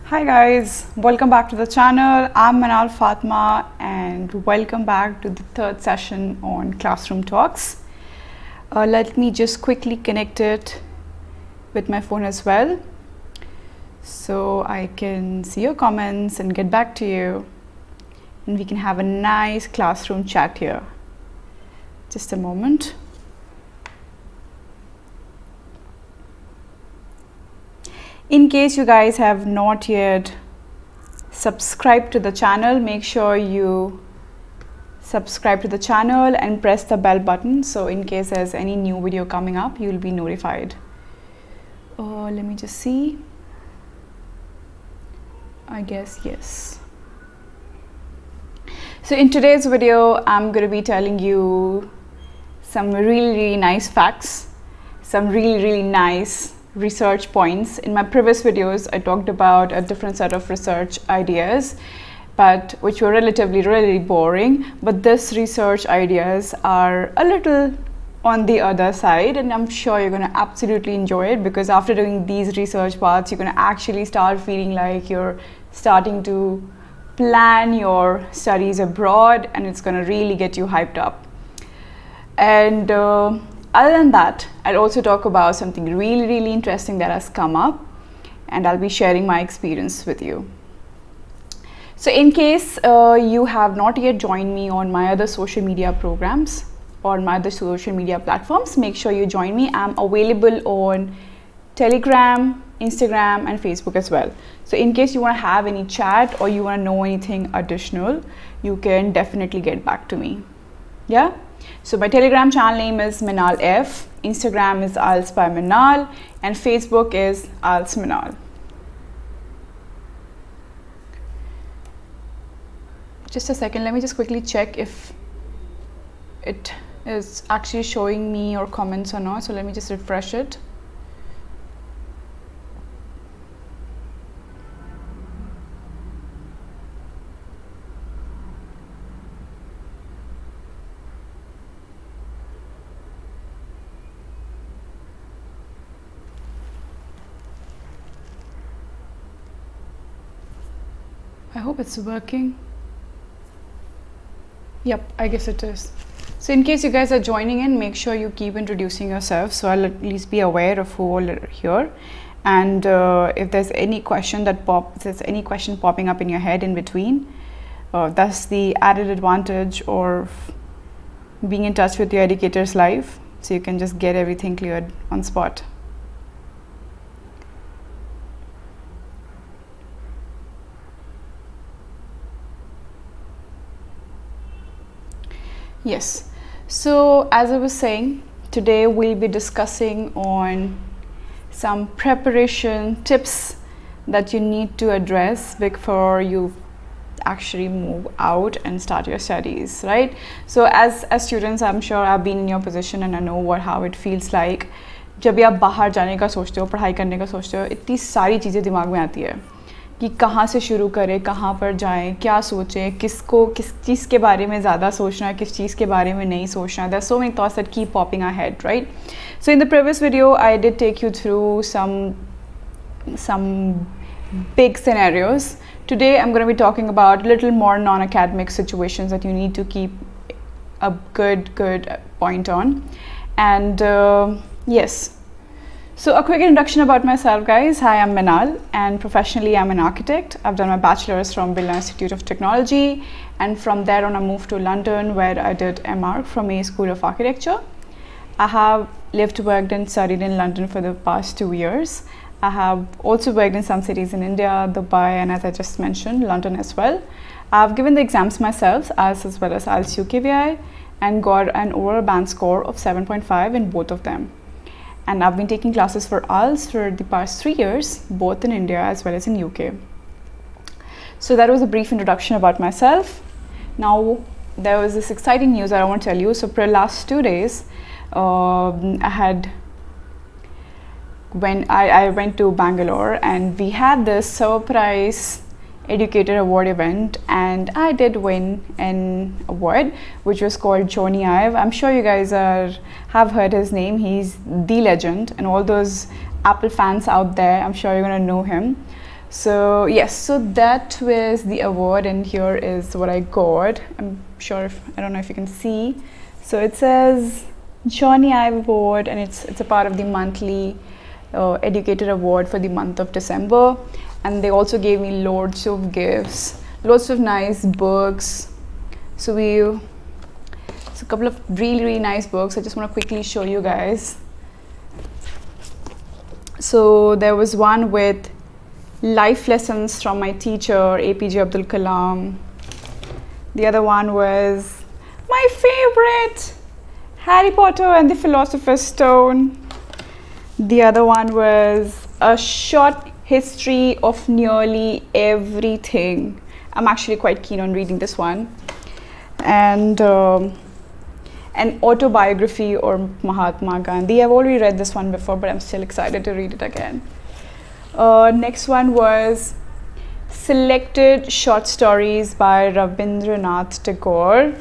Hi guys, welcome back to the channel. I'm Meenaal Fatma and welcome back to the third session on Classroom Talks. Let me just quickly connect it with my phone as well so I can see your comments and get back to you, and we can have a nice classroom chat here. Just a moment. In case you guys have not yet subscribed to the channel, make sure you subscribe to the channel and press the bell button, so in case there's any new video coming up, you'll be notified. Let me just see. I guess yes. So in today's video, I'm going to be telling you some really nice facts, some really nice research points. In my previous videos, I talked about a different set of research ideas, but which were really boring. But this research ideas are a little on the other side, and I'm sure you're going to absolutely enjoy it, because after doing these research parts, you're going to actually start feeling like you're starting to plan your studies abroad, and it's going to really get you hyped up. And other than that, I'll also talk about something really interesting that has come up, and I'll be sharing my experience with you. So in case you have not yet joined me on my other social media programs or my other social media platforms, make sure you join me. I'm available on Telegram, Instagram and Facebook as well. So in case you want to have any chat or you want to know anything additional, you can definitely get back to me. Yeah. So my Telegram channel name is Meenaal F, Instagram is IELTS by Meenaal, and Facebook is IELTS Meenaal. Just a second, let me just quickly check if it is actually showing me your comments or not. So let me just refresh it. I hope it's working. Yep, I guess it is. So in case you guys are joining in, make sure you keep introducing yourself, so I'll at least be aware of who all are here. And if there's any question popping up in your head in between, that's the added advantage of being in touch with your educators live, so you can just get everything cleared on spot. Yes, so as I was saying, today we'll be discussing on some preparation tips that you need to address before you actually move out and start your studies, right? So as students, I'm sure I've been in your position and I know how it feels like. जब भी आप बाहर जाने का सोचते हो, पढ़ाई करने का सोचते हो, इतनी सारी चीज़ें दिमाग में आती है कि कहाँ से शुरू करें, कहाँ पर जाएं, क्या सोचें, किस चीज़ के बारे में ज़्यादा सोचना है, किस चीज़ के बारे में नहीं सोचना. There are so many thoughts that keep popping ahead, right? So in the previous video, I did take you through some big scenarios. Today, I'm going to be talking about a little more non-academic situations that you need to keep a good point on. And yes. So a quick introduction about myself, guys. Hi, I'm Meenaal, and professionally I'm an architect. I've done my bachelor's from Birla Institute of Technology, and from there on I moved to London, where I did MArch from a School of Architecture. I have lived, worked and studied in London for the past 2 years. I have also worked in some cities in India, Dubai, and as I just mentioned, London as well. I've given the exams myself, as well as IELTS UKVI, and got an overall band score of 7.5 in both of them. And I've been taking classes for IELTS for the past 3 years, both in India as well as in UK. So that was a brief introduction about myself. Now, there was this exciting news that I want to tell you. So for the last 2 days, I went to Bangalore, and we had this surprise educator award event, and I did win an award which was called Johnny Ive. I'm sure you guys have heard his name. He's the legend, and all those Apple fans out there, I'm sure you're gonna know him. So yes, so that was the award, and here is what I got. I'm sure I don't know if you can see. So it says Johnny Ive Award, and it's a part of the monthly Educator Award for the month of December. And they also gave me loads of gifts, lots of nice books. So it's a couple of really nice books. I just want to quickly show you guys. So there was one with life lessons from my teacher APJ Abdul Kalam. The other one was my favorite, Harry Potter and the Philosopher's Stone. The other one was a short history of nearly everything. I'm actually quite keen on reading this one. And an autobiography or Mahatma Gandhi. I've already read this one before, but I'm still excited to read it again. Next one was selected short stories by Rabindranath Tagore.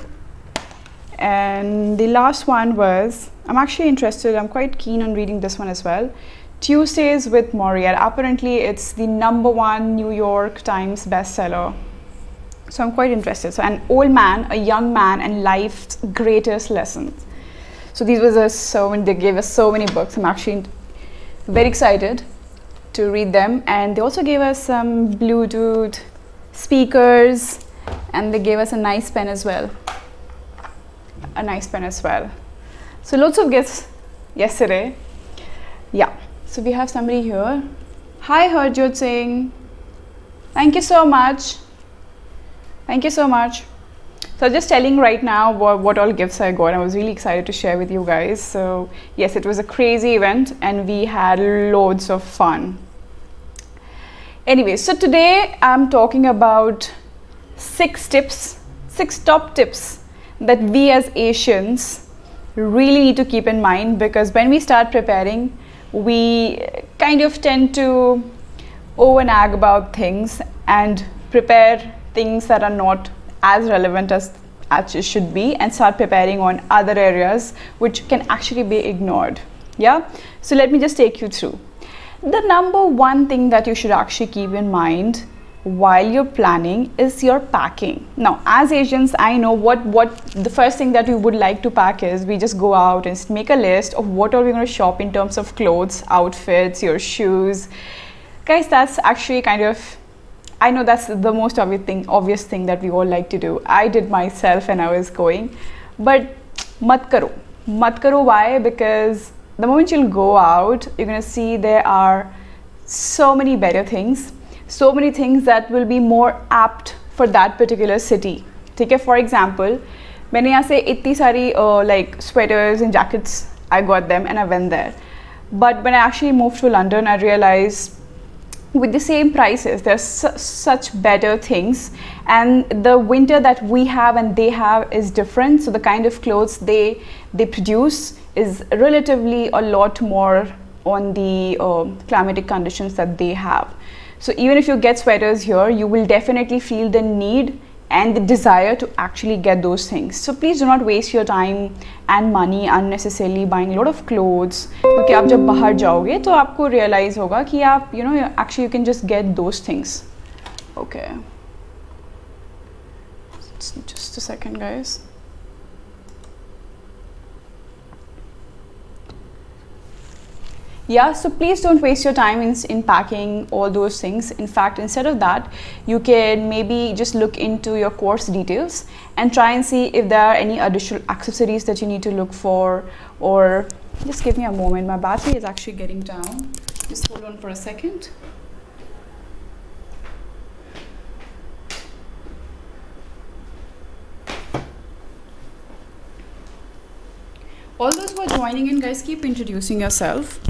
And the last one was, I'm actually interested, I'm quite keen on reading this one as well, Tuesdays with Moriarty. Apparently it's the #1 New York Times bestseller. So I'm quite interested. So an old man, a young man, and life's greatest lessons. So these were they gave us so many books. I'm actually very excited to read them. And they also gave us some Bluetooth speakers, and they gave us a nice pen as well. So lots of gifts yesterday. Yeah. So we have somebody here. Hi Harjot Singh. Thank you so much. Thank you so much. So just telling right now what all gifts I got. I was really excited to share with you guys. So yes, it was a crazy event and we had loads of fun. Anyway, so today I'm talking about 6 top tips that we as Asians really need to keep in mind, because when we start preparing, we kind of tend to over-nag about things and prepare things that are not as relevant as it should be, and start preparing on other areas which can actually be ignored. Yeah, so let me just take you through. The #1 thing that you should actually keep in mind while you're planning is your packing. Now, as Asians, I know what the first thing that we would like to pack is. We just go out and make a list of what are we going to shop in terms of clothes, outfits, your shoes. Guys, that's actually kind of, I know that's the most obvious thing that we all like to do. I did myself when I was going, but mat karo. Why? Because the moment you'll go out, you're going to see there are so many better things, so many things that will be more apt for that particular city. Okay, for example, मैंने यहाँ से इतनी सारी like sweaters and jackets, I got them and I went there. But when I actually moved to London, I realized with the same prices, there's such better things, and the winter that we have and they have is different. So the kind of clothes they produce is relatively a lot more on the climatic conditions that they have. So even if you get sweaters here, you will definitely feel the need and the desire to actually get those things. So please do not waste your time and money unnecessarily buying a lot of clothes, क्योंकि आप जब बाहर जाओगे तो आपको realize होगा कि आप actually you can just get those things. Okay, just a second, guys. Yeah, so please don't waste your time in packing all those things. In fact, instead of that, you can maybe just look into your course details and try and see if there are any additional accessories that you need to look for. Or just give me a moment, my battery is actually getting down. Just hold on for a second. All those who are joining in, guys, keep introducing yourself.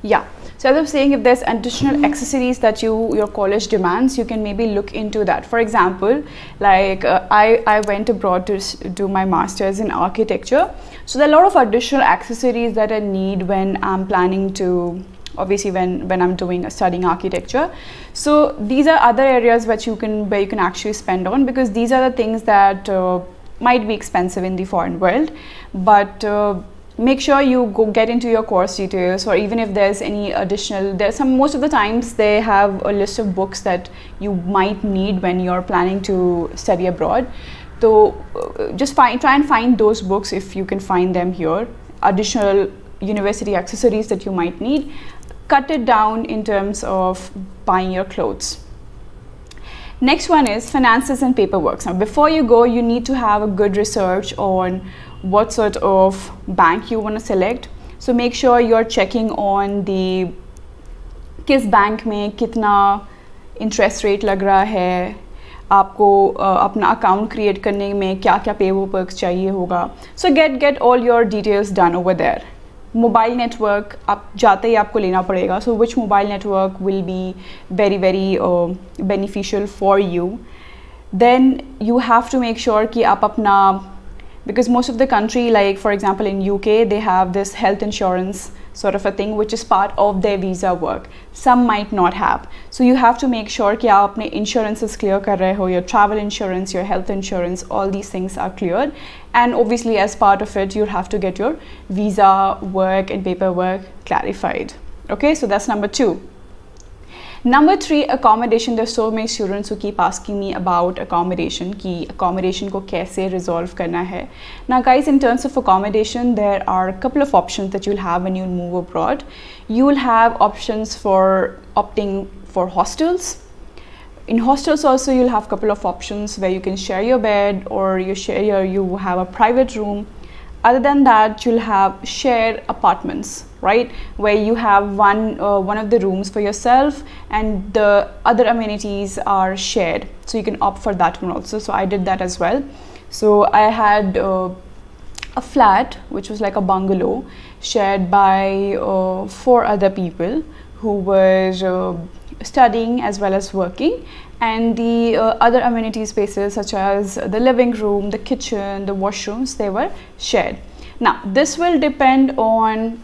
Yeah, so as I was saying, if there's additional accessories that your college demands, you can maybe look into that. For example, like I went abroad to do my master's in architecture. So there are a lot of additional accessories that I need when I'm planning to, obviously when I'm studying architecture. So these are other areas where you can actually spend on, because these are the things that might be expensive in the foreign world, but make sure you go get into your course details, or even if there's any additional, most of the times they have a list of books that you might need when you're planning to study abroad. So just try and find those books if you can find them here. Additional university accessories that you might need. Cut it down in terms of buying your clothes. Next one is finances and paperwork. Now before you go, you need to have a good research on what sort of bank you want to select. So make sure you're checking on the किस bank में कितना interest rate लग रहा है, आपको अपना account create करने में क्या क्या पेपर चाहिए होगा. So get all your details done over there. Mobile network आप जाते ही आपको लेना पड़ेगा. So which mobile network will be very very beneficial for you. Then you have to make sure कि आप अपना, because most of the country, like for example in UK, they have this health insurance sort of a thing which is part of their visa work. Some might not have. So you have to make sure कि आप अपने insurances clear कर रहे हो, your travel insurance, your health insurance, all these things are cleared. And obviously as part of it, you'll have to get your visa work and paperwork clarified. Okay, so that's number 2. Number 3, accommodation. There's so many students who keep asking me about accommodation, कि accommodation को कैसे resolve करना है. Now guys, in terms of accommodation, there are a couple of options that you'll have when you move abroad. You will have options for opting for hostels. In hostels also you'll have a couple of options where you can share your bed, or you have a private room. Other than that, you'll have shared apartments, right, where you have one of the rooms for yourself and the other amenities are shared. So you can opt for that one also. So I did that as well. So I had a flat which was like a bungalow shared by 4 other people who were studying as well as working, and the other amenity spaces such as the living room, the kitchen, the washrooms, they were shared. Now this will depend on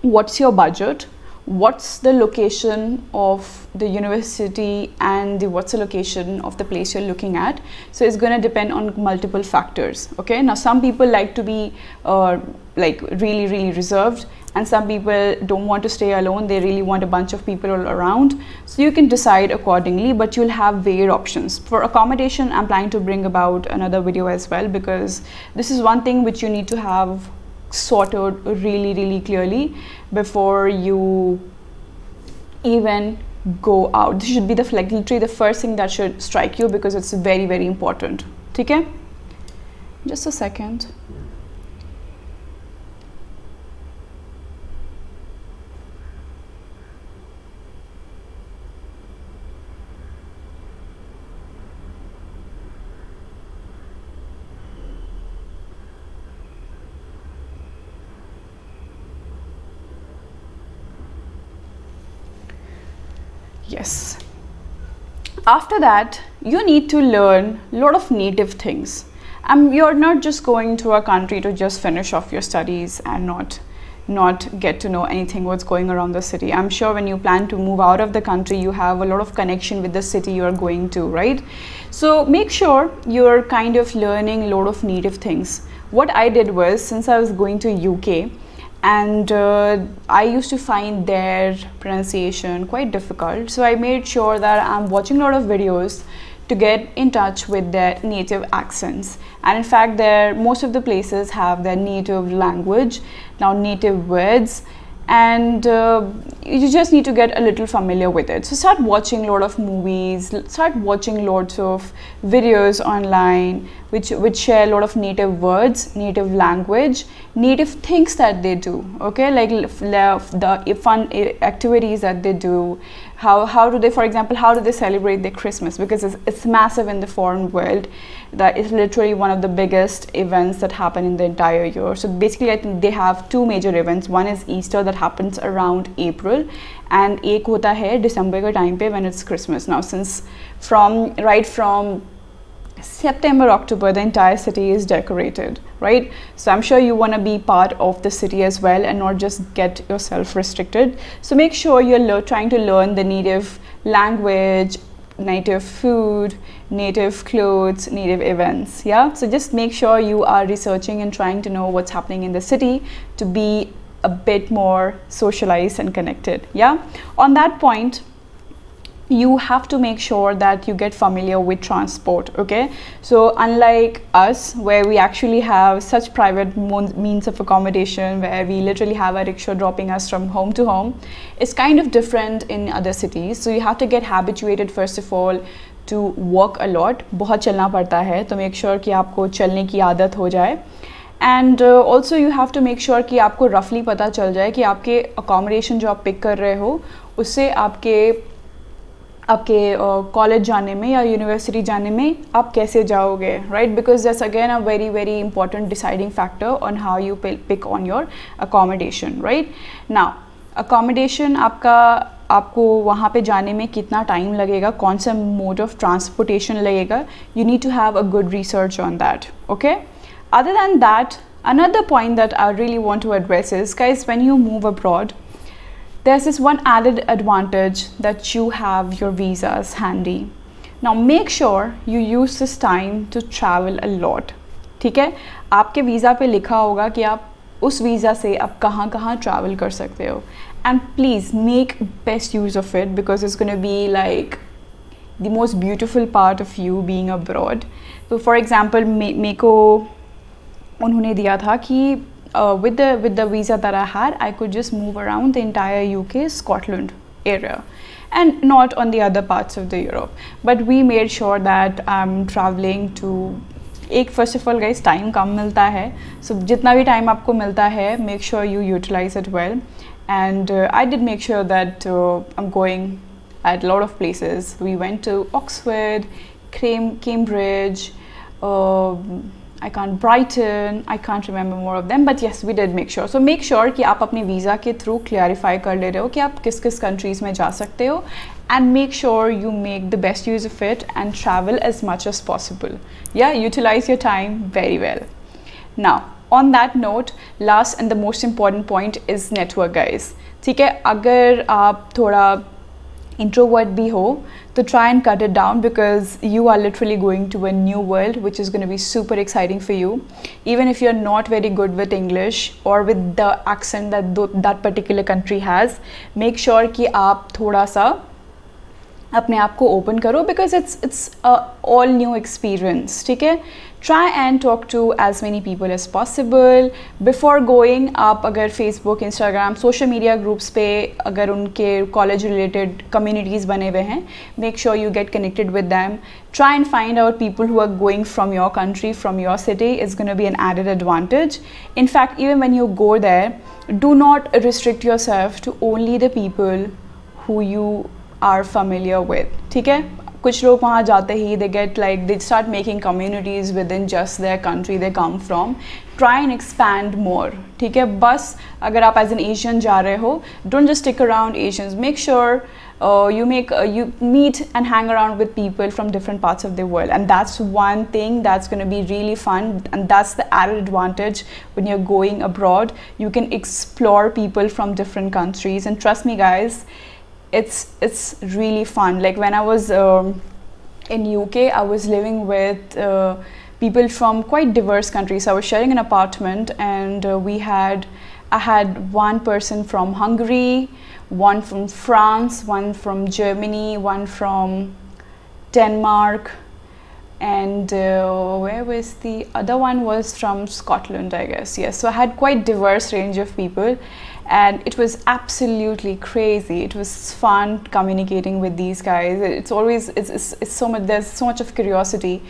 what's your budget, what's the location of the university, and what's the location of the place you're looking at. So it's going to depend on multiple factors. Okay, now some people like to be like really reserved, and some people don't want to stay alone, they really want a bunch of people all around. So you can decide accordingly, but you'll have varied options. For accommodation, I'm planning to bring about another video as well, because this is one thing which you need to have sorted really clearly before you even go out. This should be literally the first thing that should strike you, because it's very important. Okay, just a second. Yes. After that, you need to learn a lot of native things. You're not just going to a country to just finish off your studies and not get to know anything what's going around the city. I'm sure when you plan to move out of the country, you have a lot of connection with the city you're going to, right? So make sure you're kind of learning a lot of native things. What I did was, since I was going to UK, and I used to find their pronunciation quite difficult, so I made sure that I'm watching a lot of videos to get in touch with their native accents. And in fact, most of the places have their native language, now native words, and you just need to get a little familiar with it. So start watching a lot of movies, start watching lots of videos online which share a lot of native words, native language, native things that they do. Okay, like the fun activities that they do. How do they, for example, how do they celebrate their Christmas? Because it's massive in the foreign world. That is literally one of the biggest events that happen in the entire year. So basically, I think they have 2 major events. One is Easter that happens around April, and एक होता है December के time पे when it's Christmas. Now, since right from September, October, the entire city is decorated, right? So I'm sure you want to be part of the city as well and not just get yourself restricted. So make sure you're trying to learn the native language, native food, native clothes, native events. Yeah, so just make sure you are researching and trying to know what's happening in the city to be a bit more socialized and connected. Yeah, on that point, you have to make sure that you get familiar with transport. Okay, so unlike us, where we actually have such private means of accommodation, where we literally have a rickshaw dropping us from home to home, it's kind of different in other cities. So you have to get habituated first of all to walk a lot. बहुत चलना पड़ता है, तो make sure कि आपको चलने की आदत हो जाए. And also you have to make sure कि आपको roughly पता चल जाए कि आपके accommodation जो आप pick कर रहे हो उससे आपके कॉलेज जाने में या यूनिवर्सिटी जाने में आप कैसे जाओगे, right? Because that's again a very very important deciding factor on how you pick on your accommodation, right? Now accommodation आपको वहाँ पे जाने में कितना टाइम लगेगा, कौन सा मोड ऑफ ट्रांसपोर्टेशन लगेगा, you need to have a good research on that. Okay, other than that, another point that I really want to address is, guys, when you move abroad, there's this one added advantage that you have your visas handy. Now make sure you use this time to travel a lot. ठीक है, आपके visa पे लिखा होगा कि आप उस visa से आप कहाँ कहाँ ट्रैवल कर सकते हो. And please make best use of it because it's going to be like the most beautiful part of you being abroad. So for example, मेरे को उन्होंने दिया था कि with the visa that I had, I could just move around the entire UK, Scotland area, and not on the other parts of the Europe. But we made sure that I'm traveling to एक first of all guys time कम मिलता है, so जितना भी time आपको मिलता है, make sure you utilize it well. And I did make sure that I'm going at a lot of places. We went to Oxford, Cambridge, Brighton, I can't remember more of them, but yes, we did make sure. So make sure कि आप अपने visa के through clarify कर ले रहे हो कि आप किस किस कंट्रीज़ में जा सकते हो, and make sure you make the best use of it and travel as much as possible. Yeah, utilize your time very well. Now, on that note, last and the most important point is network, guys. ठीक है, अगर आप थोड़ा introvert भी हो तो try and cut it down because you are literally going to a new world which is going to be super exciting for you. Even if you're not very good with English or with the accent that particular country has, make sure कि आप थोड़ा सा अपने आप को open करो because it's a all new experience. ठीक है, try and talk to as many people as possible before going. आप अगर Facebook, Instagram, social media groups पे अगर उनके college related communities बने हुए हैं, make sure you get connected with them. Try and find out people who are going from your country, from your city. It's going to be an added advantage. In fact, even when you go there, do not restrict yourself to only the people who you are familiar with. ठीक है, कुछ लोग वहाँ जाते ही they start making communities within just their country they come from. Try and expand more. ठीक है, बस अगर आप as an Asian जा रहे हो, don't just stick around Asians. Make sure you meet and hang around with people from different parts of the world, and that's one thing that's going to be really fun, and that's the added advantage when you're going abroad. You can explore people from different countries, and trust me guys, it's really fun. Like when I was in UK, I was living with people from quite diverse countries. I was sharing an apartment, and I had one person from Hungary, one from France, one from Germany, one from Denmark, and where was the other one? Was from Scotland, I guess. Yes, so I had quite diverse range of people, and it was absolutely crazy. It was fun communicating with these guys. It's always it's so much, there's so much of curiosity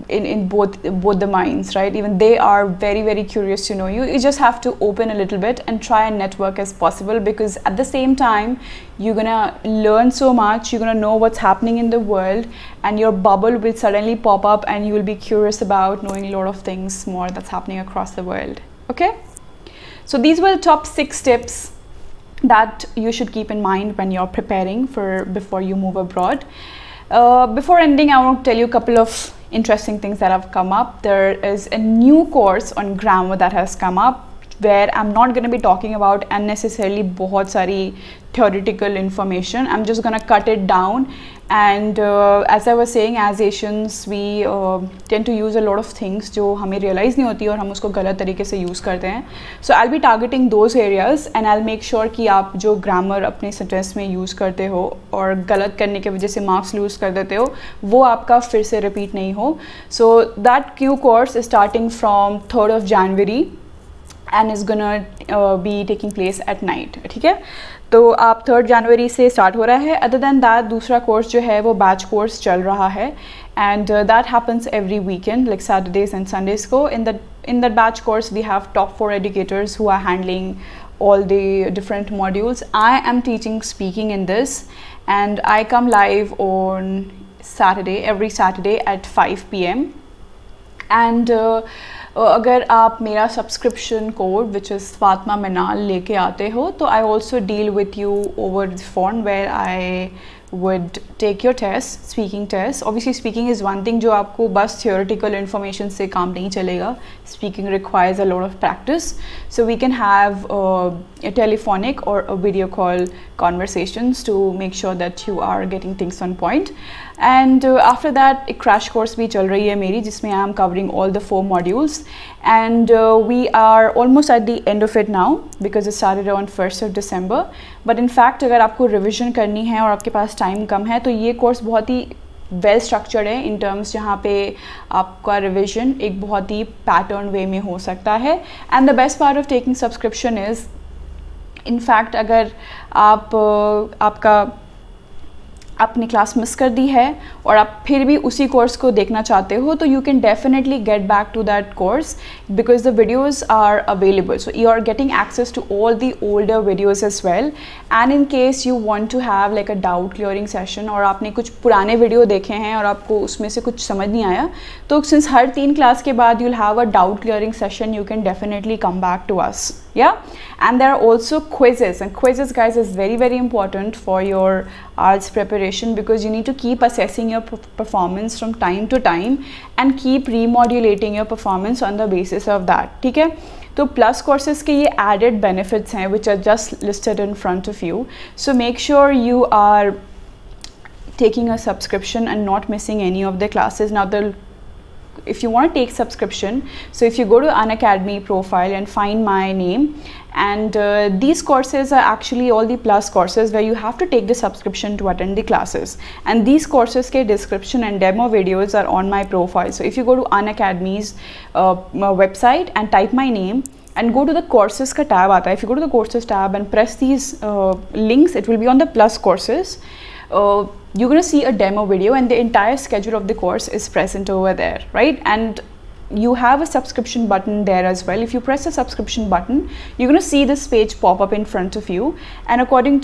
in both the minds, right? Even they are very very curious to know you. You just have to open a little bit and try and network as possible, because at the same time you're gonna learn so much, you're gonna know what's happening in the world, and your bubble will suddenly pop up and you will be curious about knowing a lot of things more that's happening across the world. Okay, so these were the top 6 tips that you should keep in mind when you're preparing before you move abroad. Before ending, I want to tell you a couple of interesting things that have come up. There is a new course on grammar that has come up, where I'm not going to be talking about unnecessarily बहुत सारी theoretical information. I'm just going to cut it down. And as I was saying, as Asians, we tend to use a lot of things जो हमें realize नहीं होती और हम उसको गलत तरीके से use करते हैं. So I'll be targeting those areas and I'll make sure कि आप जो grammar अपने sentence में use करते हो और गलत करने की वजह से marks lose कर देते हो, वो आपका फिर से repeat नहीं हो. So that Q course is starting from 3rd of January and is gonna be taking place at night. ठीक है, तो आप 3rd जनवरी से स्टार्ट हो रहा है. अदर दैन दैट दूसरा कोर्स जो है वो बैच कोर्स चल रहा है and that happens every weekend like Saturdays and Sundays को. in that batch course we have top 4 educators who are handling all the different modules. I am teaching speaking in this and I come live on every Saturday at 5 PM and अगर आप मेरा subscription code which is Fatima Meenal लेके आते हो तो I also deal with you over the phone where I would take your test, speaking test. Obviously speaking is one thing जो आपको बस theoretical information से काम नहीं चलेगा. Speaking requires a lot of practice. So we can have a telephonic or a video call conversations to make sure that you are getting things on point. And after that एक crash course भी चल रही है मेरी जिसमें I am covering all the 4 modules and we are almost at the end of it now because it started on 1st of December. But in fact अगर आपको revision करनी है और आपके पास टाइम कम है तो ये कोर्स बहुत ही वेल स्ट्रक्चर्ड है इन टर्म्स जहाँ पे आपका रिविजन एक बहुत ही पैटर्न वे में हो सकता है. And the best part of taking subscription is in fact अगर आपका आपने क्लास मिस कर दी है और आप फिर भी उसी कोर्स को देखना चाहते हो तो you can definitely get back to that course because the videos are available. So you are getting access to all the older videos as well and in case you want to have like a doubt clearing session और आपने कुछ पुराने video देखे हैं और आपको उसमें से कुछ समझ नहीं आया तो सिंस हर 3 क्लास के बाद you'll have a doubt clearing session, you can definitely come back to us. Yeah, and there are also quizzes, and quizzes guys is very very important for your IELTS preparation because you need to keep assessing your performance from time to time and keep remodulating your performance on the basis of that. ठीक है, तो plus courses के ये added benefits हैं which are just listed in front of you. So make sure you are taking a subscription and not missing any of the classes. Now if you want to take subscription, so if you go to Unacademy profile and find my name and these courses are actually all the plus courses where you have to take the subscription to attend the classes, and these courses ke description and demo videos are on my profile. So if you go to Unacademy's website and type my name and go to the courses ka tab aata hai, if you go to the courses tab and press these links, it will be on the plus courses. You're going to see a demo video and the entire schedule of the course is present over there, right? And you have a subscription button there as well. If you press the subscription button, you're going to see this page pop up in front of you, and according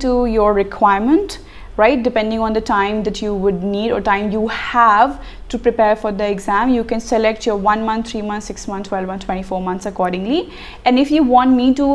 to your requirement, right, depending on the time that you would need or time you have to prepare for the exam, you can select your 1 month, 3 months, 6 months, 12 months, 24 months accordingly. And if you want me to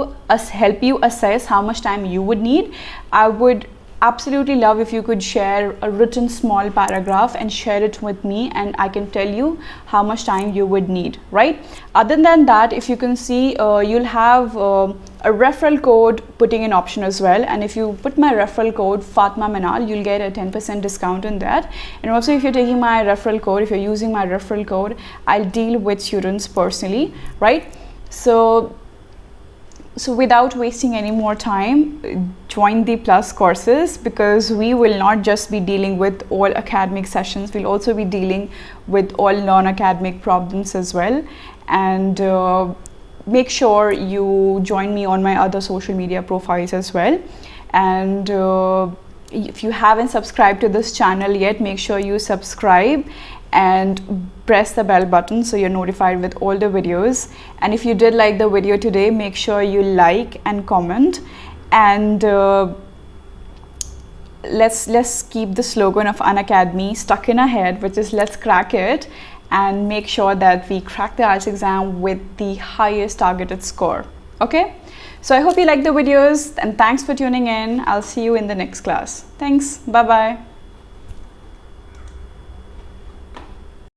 help you assess how much time you would need, I would absolutely love if you could share a written small paragraph and share it with me and I can tell you how much time you would need, right? Other than that, if you can see, you'll have a referral code putting in option as well, and if you put my referral code Fatma Meenaal, you'll get a 10% discount in that. And also if you're taking my referral code, if you're using my referral code, I'll deal with students personally, right? So without wasting any more time, join the plus courses because we will not just be dealing with all academic sessions, we'll also be dealing with all non-academic problems as well. And make sure you join me on my other social media profiles as well. And if you haven't subscribed to this channel yet, make sure you subscribe and press the bell button so you're notified with all the videos. And if you did like the video today, make sure you like and comment, and let's keep the slogan of Unacademy stuck in our head, which is let's crack it, and make sure that we crack the IELTS exam with the highest targeted score. Okay, so I hope you like the videos and thanks for tuning in. I'll see you in the next class. Thanks, bye bye.